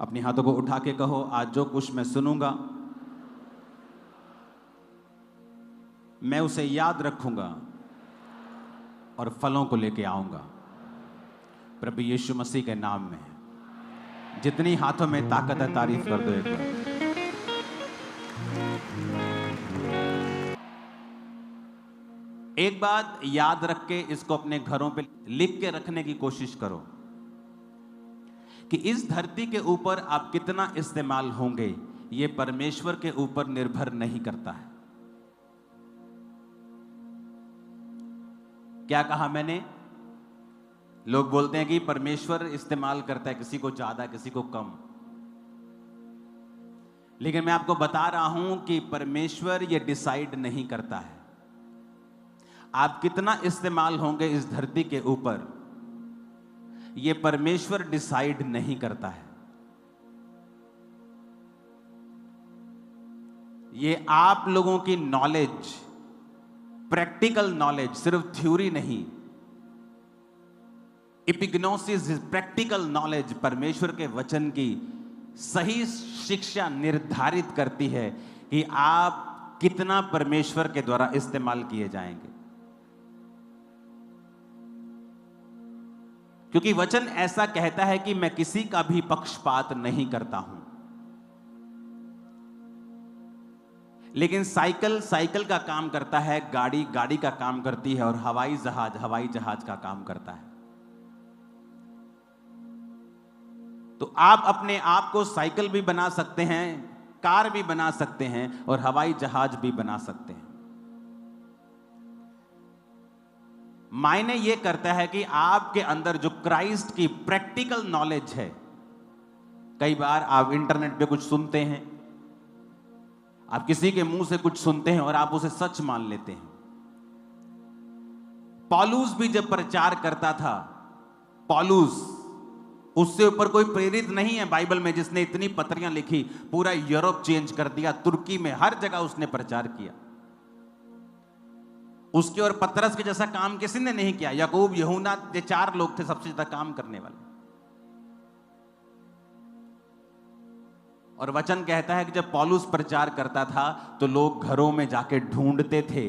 अपने हाथों को उठा के कहो, आज जो कुछ मैं सुनूंगा मैं उसे याद रखूंगा और फलों को लेके आऊंगा प्रभु यीशु मसीह के नाम में। जितनी हाथों में ताकत है तारीफ कर दो एक बार। एक बात याद रख के इसको अपने घरों पे लिख के रखने की कोशिश करो कि इस धरती के ऊपर आप कितना इस्तेमाल होंगे ये परमेश्वर के ऊपर निर्भर नहीं करता है। क्या कहा मैंने? लोग बोलते हैं कि परमेश्वर इस्तेमाल करता है, किसी को ज्यादा किसी को कम, लेकिन मैं आपको बता रहा हूं कि परमेश्वर ये डिसाइड नहीं करता है आप कितना इस्तेमाल होंगे इस धरती के ऊपर। ये परमेश्वर डिसाइड नहीं करता है, ये आप लोगों की नॉलेज, प्रैक्टिकल नॉलेज, सिर्फ थ्योरी नहीं, एपिग्नोसिस, प्रैक्टिकल नॉलेज, परमेश्वर के वचन की सही शिक्षा निर्धारित करती है कि आप कितना परमेश्वर के द्वारा इस्तेमाल किए जाएंगे। क्योंकि वचन ऐसा कहता है कि मैं किसी का भी पक्षपात नहीं करता हूं। लेकिन साइकिल का काम करता है, गाड़ी का काम करती है, और हवाई जहाज का काम करता है। तो आप अपने आप को साइकिल भी बना सकते हैं, कार भी बना सकते हैं, और हवाई जहाज भी बना सकते हैं। मायने यह करता है कि आपके अंदर जो क्राइस्ट की प्रैक्टिकल नॉलेज है। कई बार आप इंटरनेट पे कुछ सुनते हैं, आप किसी के मुंह से कुछ सुनते हैं और आप उसे सच मान लेते हैं। पौलुस भी जब प्रचार करता था, पौलुस, उससे ऊपर कोई प्रेरित नहीं है बाइबल में जिसने इतनी पत्रियां लिखी, पूरा यूरोप चेंज कर दिया, तुर्की में हर जगह उसने प्रचार किया। उसके और पतरस के जैसा काम किसी ने नहीं किया। याकूब, यूहन्ना, ये 4 लोग थे सबसे ज्यादा काम करने वाले। और वचन कहता है कि जब पौलुस प्रचार करता था तो लोग घरों में जाके ढूंढते थे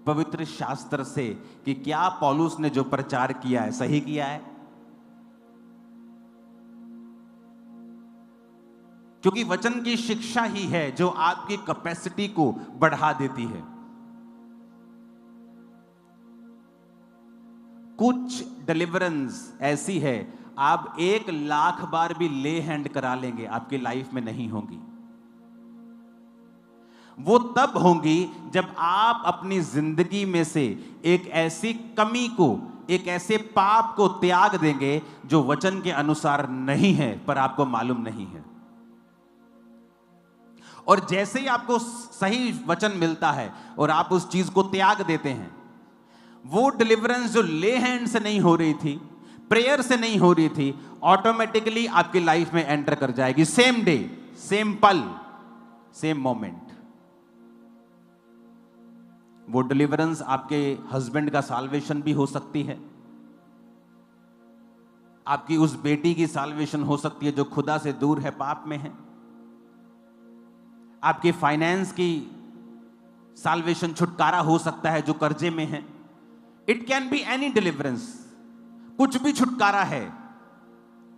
पवित्र शास्त्र से कि क्या पौलुस ने जो प्रचार किया है सही किया है। क्योंकि वचन की शिक्षा ही है जो आपकी कैपेसिटी को बढ़ा देती है। कुछ डिलीवरेंस ऐसी है, आप 1,00,000 बार भी ले हैंड करा लेंगे, आपकी लाइफ में नहीं होंगी। वो तब होंगी जब आप अपनी जिंदगी में से एक ऐसी कमी को, एक ऐसे पाप को त्याग देंगे जो वचन के अनुसार नहीं है, पर आपको मालूम नहीं है। और जैसे ही आपको सही वचन मिलता है और आप उस चीज को त्याग देते हैं, वो डिलीवरेंस जो ले हैंड से नहीं हो रही थी, प्रेयर से नहीं हो रही थी, ऑटोमेटिकली आपकी लाइफ में एंटर कर जाएगी। सेम डे, सेम पल, सेम मोमेंट। वो डिलीवरेंस आपके हस्बैंड का साल्वेशन भी हो सकती है, आपकी उस बेटी की साल्वेशन हो सकती है जो खुदा से दूर है, पाप में है। आपके फाइनेंस की साल्वेशन, छुटकारा हो सकता है जो कर्जे में है। It can be any deliverance. कुछ भी छुटकारा है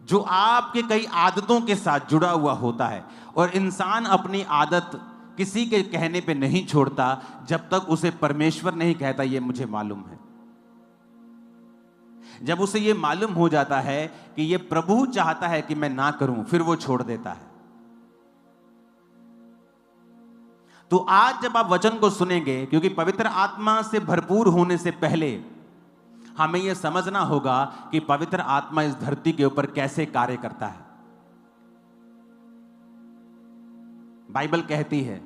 जो आपके कई आदतों के साथ जुड़ा हुआ होता है, और इंसान अपनी आदत किसी के कहने पे नहीं छोड़ता जब तक उसे परमेश्वर नहीं कहता ये मुझे मालूम है। जब उसे ये मालूम हो जाता है कि ये प्रभु चाहता है कि मैं ना करूं, फिर वो छोड़ देता है। तो आज जब आप वचन को सुनेंगे, क्योंकि पवित्र आत्मा से भरपूर होने से पहले हमें यह समझना होगा कि पवित्र आत्मा इस धरती के ऊपर कैसे कार्य करता है। बाइबल कहती है,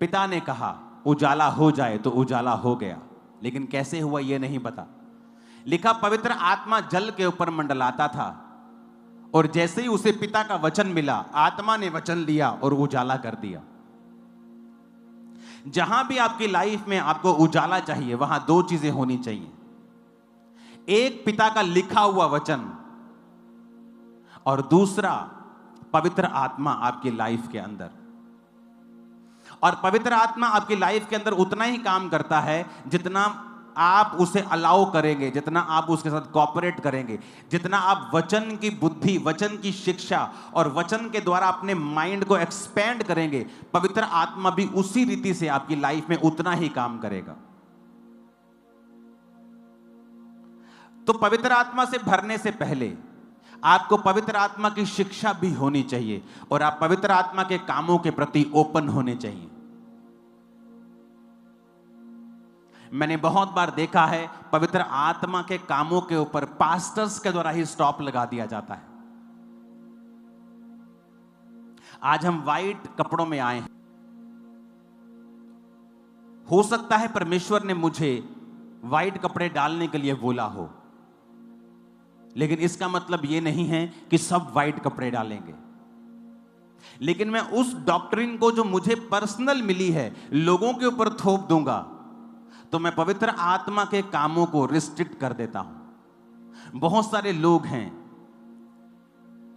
पिता ने कहा उजाला हो जाए तो उजाला हो गया, लेकिन कैसे हुआ यह नहीं पता। लिखा, पवित्र आत्मा जल के ऊपर मंडलाता था, और जैसे ही उसे पिता का वचन मिला, आत्मा ने वचन लिया और उजाला कर दिया। जहां भी आपकी लाइफ में आपको उजाला चाहिए, वहां 2 चीजें होनी चाहिए। एक, पिता का लिखा हुआ वचन, और दूसरा पवित्र आत्मा आपकी लाइफ के अंदर। और पवित्र आत्मा आपकी लाइफ के अंदर उतना ही काम करता है जितना आप उसे अलाउ करेंगे, जितना आप उसके साथ कोऑपरेट करेंगे, जितना आप वचन की बुद्धि, वचन की शिक्षा और वचन के द्वारा अपने माइंड को एक्सपेंड करेंगे, पवित्र आत्मा भी उसी रीति से आपकी लाइफ में उतना ही काम करेगा। तो पवित्र आत्मा से भरने से पहले आपको पवित्र आत्मा की शिक्षा भी होनी चाहिए और आप पवित्र आत्मा के कामों के प्रति ओपन होने चाहिए। मैंने बहुत बार देखा है पवित्र आत्मा के कामों के ऊपर पास्टर्स के द्वारा ही स्टॉप लगा दिया जाता है। आज हम वाइट कपड़ों में आए हैं, हो सकता है परमेश्वर ने मुझे वाइट कपड़े डालने के लिए बोला हो, लेकिन इसका मतलब यह नहीं है कि सब वाइट कपड़े डालेंगे। लेकिन मैं उस डॉक्ट्रिन को जो मुझे पर्सनल मिली है लोगों के ऊपर थोप दूंगा, तो मैं पवित्र आत्मा के कामों को रिस्ट्रिक्ट कर देता हूं। बहुत सारे लोग हैं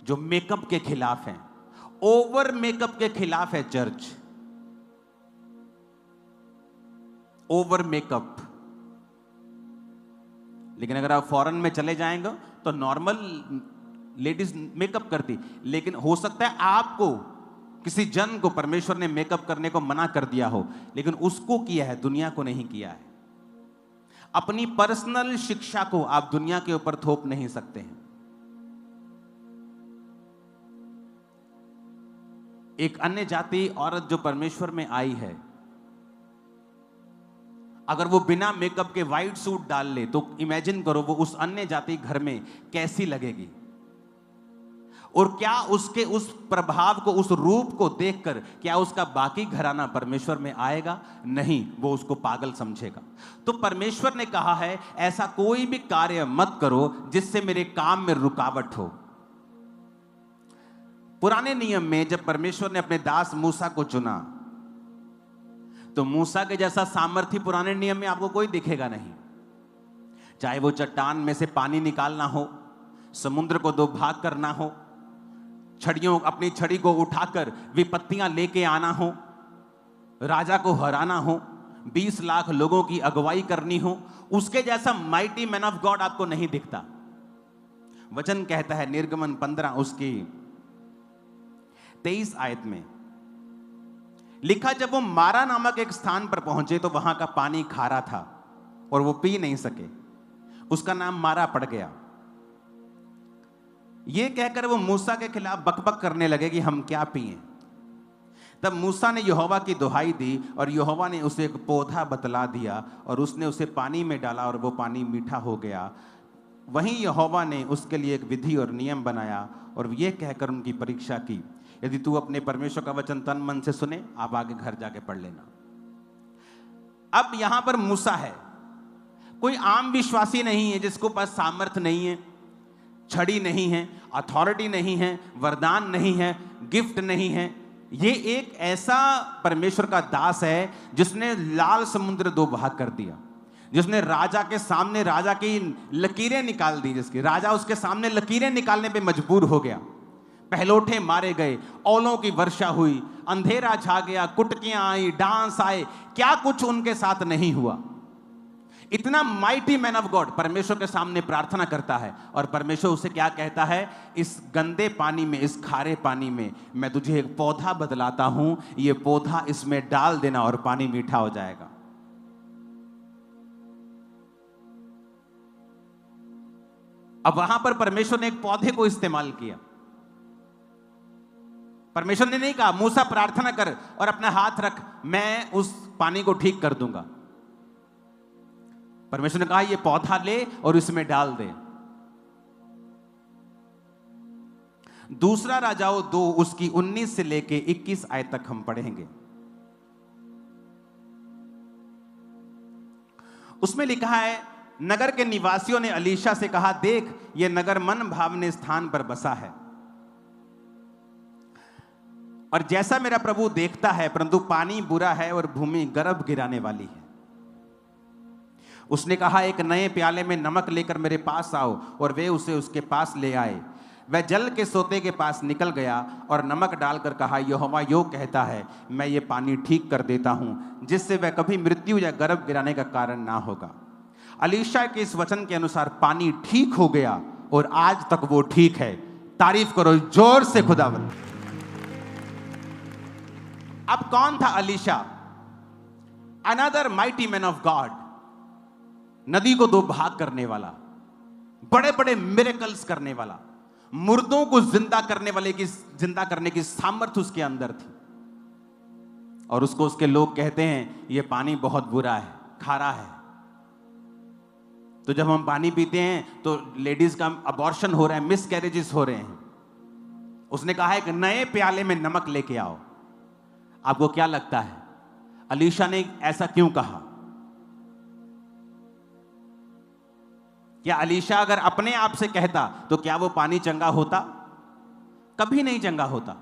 जो मेकअप के खिलाफ हैं, ओवर मेकअप के खिलाफ है चर्च। ओवर मेकअप, लेकिन अगर आप फॉरेन में चले जाएंगे तो नॉर्मल लेडीज मेकअप करती, लेकिन हो सकता है आपको किसी जन को परमेश्वर ने मेकअप करने को मना कर दिया हो, लेकिन उसको किया है, दुनिया को नहीं किया है। अपनी पर्सनल शिक्षा को आप दुनिया के ऊपर थोप नहीं सकते हैं। एक अन्य जाति औरत जो परमेश्वर में आई है, अगर वो बिना मेकअप के व्हाइट सूट डाल ले तो इमेजिन करो वो उस अन्य जाति घर में कैसी लगेगी, और क्या उसके उस प्रभाव को, उस रूप को देखकर क्या उसका बाकी घराना परमेश्वर में आएगा? नहीं, वो उसको पागल समझेगा। तो परमेश्वर ने कहा है ऐसा कोई भी कार्य मत करो जिससे मेरे काम में रुकावट हो। पुराने नियम में जब परमेश्वर ने अपने दास मूसा को चुना, तो मूसा के जैसा सामर्थ्य पुराने नियम में आपको कोई दिखेगा नहीं। चाहे वो चट्टान में से पानी निकालना हो, समुद्र को दो भाग करना हो, अपनी छड़ी को उठाकर विपत्तियां लेके आना हो, राजा को हराना हो, 20 लाख लोगों की अगुवाई करनी हो, उसके जैसा माइटी मैन ऑफ गॉड आपको नहीं दिखता। वचन कहता है निर्गमन 15 उसकी 23 आयत में लिखा, जब वो मारा नामक एक स्थान पर पहुंचे तो वहां का पानी खारा था और वो पी नहीं सके, उसका नाम मारा पड़ गया। ये कहकर वो मूसा के खिलाफ बकबक करने लगे कि हम क्या पिएं। तब मूसा ने यहोवा की दुहाई दी और यहोवा ने उसे एक पौधा बतला दिया और उसने उसे पानी में डाला और वो पानी मीठा हो गया। वहीं यहोवा ने उसके लिए एक विधि और नियम बनाया और ये कहकर उनकी परीक्षा की, यदि तू अपने परमेश्वर का वचन तन मन से सुने, आप आगे घर जाके पढ़ लेना। अब यहां पर मूसा है, कोई आम विश्वासी नहीं है जिसको पास सामर्थ नहीं है, छड़ी नहीं है, अथॉरिटी नहीं है, वरदान नहीं है, गिफ्ट नहीं है। ये एक ऐसा परमेश्वर का दास है जिसने लाल समुद्र दो भाग कर दिया, जिसने राजा के सामने राजा की लकीरें निकाल दी, जिसकी राजा उसके सामने लकीरें निकालने पे मजबूर हो गया। पहलोठे मारे गए, औलों की वर्षा हुई, अंधेरा छा गया, कुटकियां आई, डांस आए, क्या कुछ उनके साथ नहीं हुआ। इतना माइटी मैन ऑफ गॉड परमेश्वर के सामने प्रार्थना करता है और परमेश्वर उसे क्या कहता है, इस गंदे पानी में, इस खारे पानी में मैं तुझे एक पौधा बदलाता हूं, ये पौधा इसमें डाल देना और पानी मीठा हो जाएगा। अब वहां पर परमेश्वर ने एक पौधे को इस्तेमाल किया। परमेश्वर ने नहीं कहा मूसा प्रार्थना कर और अपना हाथ रख, मैं उस पानी को ठीक कर दूंगा। परमेश्वर ने कहा ये पौधा ले और इसमें डाल दे। दूसरा राजाओं 2 उसकी 19 से लेके 21 आयत तक हम पढ़ेंगे। उसमें लिखा है, नगर के निवासियों ने अलीशा से कहा, देख ये नगर मन भावने स्थान पर बसा है और जैसा मेरा प्रभु देखता है, परंतु पानी बुरा है और भूमि गर्भ गिराने वाली है। उसने कहा, एक नए प्याले में नमक लेकर मेरे पास आओ, और वे उसे उसके पास ले आए। वह जल के सोते के पास निकल गया और नमक डालकर कहा, यहोवा यो कहता है, मैं ये पानी ठीक कर देता हूं, जिससे वह कभी मृत्यु या गर्भ गिराने का कारण ना होगा। अलीशा के इस वचन के अनुसार पानी ठीक हो गया और आज तक वो ठीक है। तारीफ करो जोर से खुदावंद। अब कौन था Alisha? Another mighty man of God, नदी को दो भाग करने वाला, बड़े बड़े मिरेकल्स करने वाला, मुर्दों को जिंदा करने की सामर्थ्य उसके अंदर थी। और उसको उसके लोग कहते हैं ये पानी बहुत बुरा है, खारा है। तो जब हम पानी पीते हैं तो लेडीज का अबॉर्शन हो रहा है, मिस कैरेजेस हो रहे हैं। उसने कहा है कि नए प्याले में नमक लेके आओ। आपको क्या लगता है अलीशा ने ऐसा क्यों कहा? क्या अलीशा अगर अपने आप से कहता तो क्या वो पानी चंगा होता? कभी नहीं चंगा होता।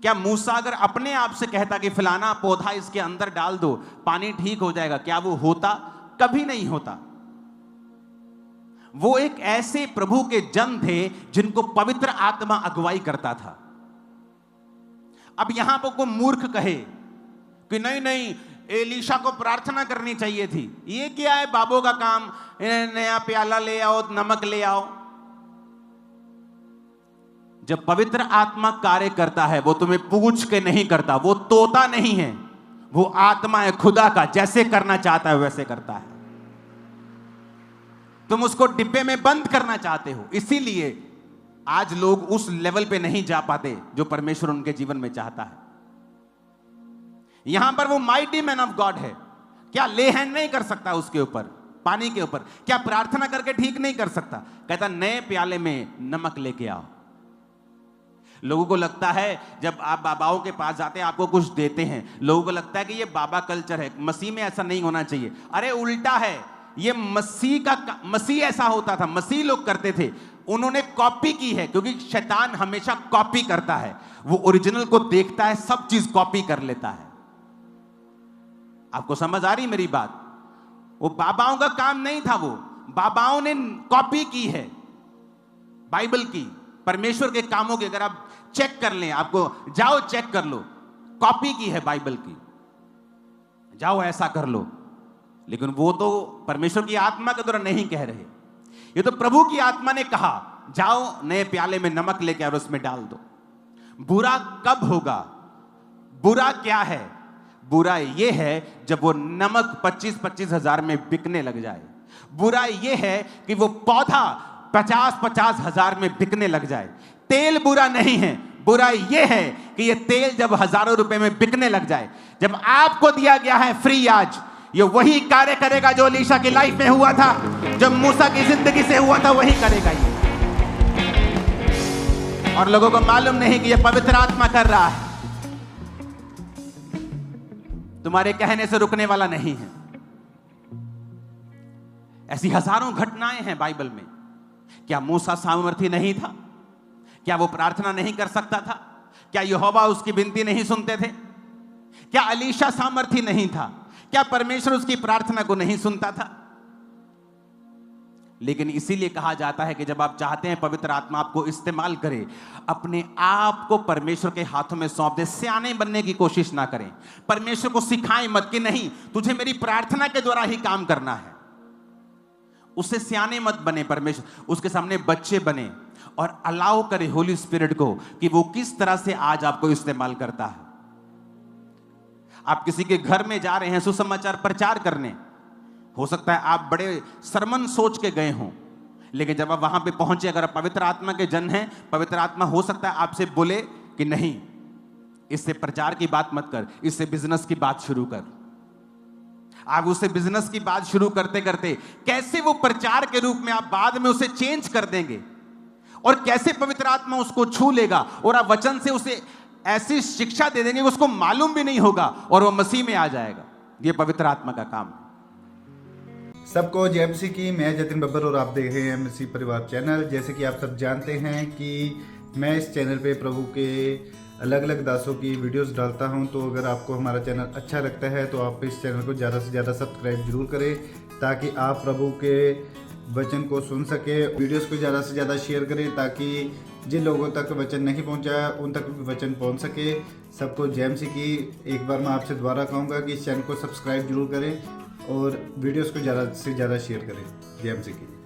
क्या मूसा अगर अपने आप से कहता कि फलाना पौधा इसके अंदर डाल दो पानी ठीक हो जाएगा, क्या वो होता? कभी नहीं होता। वो एक ऐसे प्रभु के जन थे जिनको पवित्र आत्मा अगुवाई करता था। अब यहां पर कोई मूर्ख कहे कि नहीं नहीं एलीशा को प्रार्थना करनी चाहिए थी, ये क्या है बाबों का काम, नया प्याला ले आओ, नमक ले आओ। जब पवित्र आत्मा कार्य करता है वो तुम्हें पूछ के नहीं करता, वो तोता नहीं है, वो आत्मा है खुदा का, जैसे करना चाहता है वैसे करता है। तुम उसको डिब्बे में बंद करना चाहते हो, इसीलिए आज लोग उस लेवल पे नहीं जा पाते जो परमेश्वर उनके जीवन में चाहता है। यहां पर वो माइटी मैन ऑफ गॉड है, क्या ले हैंड नहीं कर सकता उसके ऊपर, पानी के ऊपर? क्या प्रार्थना करके ठीक नहीं कर सकता? कहता नए प्याले में नमक लेके आओ। लोगों को लगता है जब आप बाबाओं के पास जाते हैं आपको कुछ देते हैं, लोगों को लगता है कि ये बाबा कल्चर है, मसीह में ऐसा नहीं होना चाहिए। अरे उल्टा है, ये मसीह ऐसा होता था, मसीह लोग करते थे, उन्होंने कॉपी की है, क्योंकि शैतान हमेशा कॉपी करता है। वो ओरिजिनल को देखता है, सब चीज कॉपी कर लेता है। आपको समझ आ रही मेरी बात? वो बाबाओं का काम नहीं था, वो बाबाओं ने कॉपी की है बाइबल की, परमेश्वर के कामों की। अगर आप चेक कर लें, आपको जाओ चेक कर लो, कॉपी की है बाइबल की, जाओ ऐसा कर लो। लेकिन वो तो परमेश्वर की आत्मा के द्वारा नहीं कह रहे, ये तो प्रभु की आत्मा ने कहा जाओ नए प्याले में नमक लेके और उसमें डाल दो। बुरा कब होगा? बुरा क्या है? बुरा ये है जब वो नमक 25-25 हजार में बिकने लग जाए। बुरा ये है कि वो पौधा 50-50 हजार में बिकने लग जाए। तेल बुरा नहीं है, बुरा ये है कि ये तेल जब हजारों रुपए में बिकने लग जाए। जब आपको दिया गया है फ्री, आज ये वही कार्य करेगा जो अलीशा की लाइफ में हुआ था, जब मूसा की जिंदगी से हुआ था, वही करेगा ये। और लोगों को मालूम नहीं कि ये पवित्र आत्मा कर रहा है, तुम्हारे कहने से रुकने वाला नहीं है। ऐसी हजारों घटनाएं हैं बाइबल में। क्या मूसा सामर्थी नहीं था? क्या वो प्रार्थना नहीं कर सकता था? क्या यहोवा उसकी विनती नहीं सुनते थे? क्या अलीशा सामर्थी नहीं था? क्या परमेश्वर उसकी प्रार्थना को नहीं सुनता था? लेकिन इसीलिए कहा जाता है कि जब आप चाहते हैं पवित्र आत्मा आपको इस्तेमाल करे, अपने आप को परमेश्वर के हाथों में सौंप दे। सियाने बनने की कोशिश ना करें, परमेश्वर को सिखाएं मत कि नहीं तुझे मेरी प्रार्थना के द्वारा ही काम करना है। उससे सियाने मत बने, परमेश्वर उसके सामने बच्चे बने और अलाउ करे होली स्पिरिट को कि वो किस तरह से आज आपको इस्तेमाल करता है। आप किसी के घर में जा रहे हैं सुसमाचार प्रचार करने, हो सकता है आप बड़े सरमन सोच के गए हों, लेकिन जब आप वहां पे पहुंचे, अगर आप पवित्र आत्मा के जन हैं, पवित्र आत्मा हो सकता है आपसे बोले कि नहीं, इससे प्रचार की बात मत कर, इससे बिजनेस की बात शुरू कर। आप उससे बिजनेस की बात शुरू करते करते कैसे वो प्रचार के रूप में आप बाद में उसे चेंज कर देंगे, और कैसे पवित्र आत्मा उसको छू लेगा और आप वचन से उसे ऐसी शिक्षा दे देंगे उसको मालूम भी नहीं होगा और वो मसीह में आ जाएगा। ये पवित्र आत्मा का काम है। सबको जय मसीह की। मैं जतिन बब्बर और आप देख रहे हैं मसीह परिवार चैनल। जैसे कि आप सब जानते हैं कि मैं इस चैनल पे प्रभु के अलग अलग दासों की वीडियोस डालता हूं, तो अगर आपको हमारा चैनल अच्छा लगता है तो आप इस चैनल को ज़्यादा से ज़्यादा सब्सक्राइब जरूर करें, ताकि आप प्रभु के वचन को सुन सके। वीडियोस को ज़्यादा से ज़्यादा शेयर करें ताकि जिन लोगों तक वचन नहीं पहुंचा उन तक भी वचन पहुंच सके। सबको जय मसीह की। एक बार मैं आपसे दोबारा कहूँगा कि इस चैनल को सब्सक्राइब जरूर करें और वीडियोस को ज़्यादा से ज़्यादा शेयर करें। जय मसीह की।